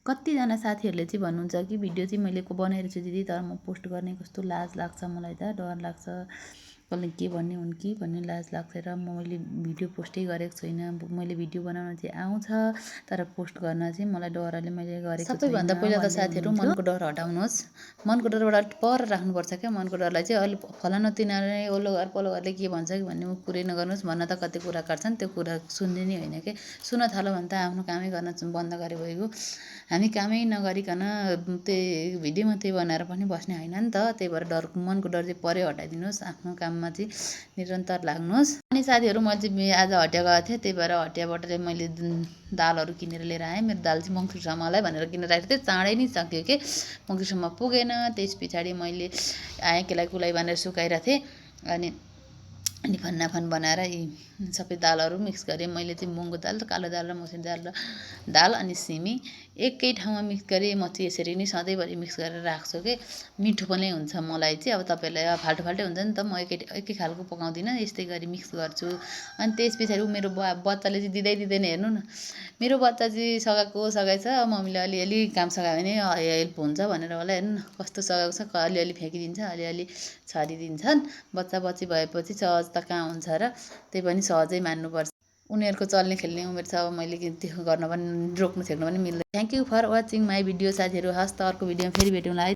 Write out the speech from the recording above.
कतिजना साथीहरूले चाहिँ भन्नुहुन्छ कि भिडियो चाहिँ मैले बनाइरहेको छु दिदी तर म पोस्ट गर्ने कस्तो लाज लाग्छ मलाई त डर लाग्छ कसले के भन्ने हुन् कि भन्ने लाज लाग्छ र मैले भिडियो पोस्टै गरेको छैन मैले भिडियो बनाउन चाहिँ आउँछ तर पोस्ट गर्न चाहिँ मलाई डरले मैले गरेको छैन सबैभन्दा पहिला त साथीहरू मनको डर हटाउनुहोस् मनको डरबाट पर राख्नुपर्छ क्या मनको डरलाई चाहिँ अलि फलानु तिनीहरूले ओल्लो घर पल्लो घरले के भन्छ कि भन्ने कुरै नगर्नुहोस् भन्न त कति कुरा काट्छन् त्यो कुरा सुन्ने नै होइन के सुन्न थाल्यो भने त आफ्नो कामै गर्न बन्द गरे भइगयो हामी कामै नगरिकन त्यही भिडियो मात्रै बनाएर पनि बस्ने होइन नि त त्यही भएर मनको डर चाहिँ परै हटाइदिनुहोस् आफ्नो काममा चाहिँ निरन्तर लाग्नुहोस् अनि साथीहरू म चाहिँ आज हटिया गएको थिएँ त्यही भएर हटियाबाट चाहिँ मैले दालहरू किनेर लिएर आएँ मेरो दाल चाहिँ मङ्सिरसम्म मलाई भनेर किनेर राखेको थिएँ चाँडै नै सक्यो कि मङ्सिरसम्म पुगेन त्यस पछाडि मैले आएँ केलाई कुलाई बाँधेर सुकाइरहेको थिएँ अनि फन्नाफन बनाएर यी सबै दालहरू मिक्स गरेँ मैले चाहिँ मुङ्गो दाल कालो दाल र मसुरी दाल अनि सिमी एकै ठाउँमा मिक्स गरेँ म चाहिँ यसरी नै सधैँभरि मिक्स गरेर राख्छु कि मिठो पनि हुन्छ मलाई चाहिँ अब तपाईँहरूलाई अब फाल्टो फाल्टै हुन्छ नि त म एकै खालको पकाउँदिनँ यस्तै गरी मिक्स गर्छु अनि त्यस पछाडि मेरो बच्चाले चाहिँ दिँदैन हेर्नु न मेरो बच्चा चाहिँ सघाएको छ मम्मीले अलिअलि काम सघायो भने हेल्प हुन्छ भनेर होला हेर्नु न कस्तो सघाएको छ अलिअलि फ्याँकिदिन्छ अलिअलि छरिदिन्छन् बच्चा बच्ची भएपछि सहज त कहाँ हुन्छ र त्यही पनि सहजै मान्नुपर्छ उनीहरूको चल्ने खेल्ने उमेर छ अब मैले त्यो गर्न पनि रोक्नु छेक्नु पनि मिल्दैन thank you for watching my video साथीहरू हस् त अर्को भिडियोमा फेरि भेटौँला है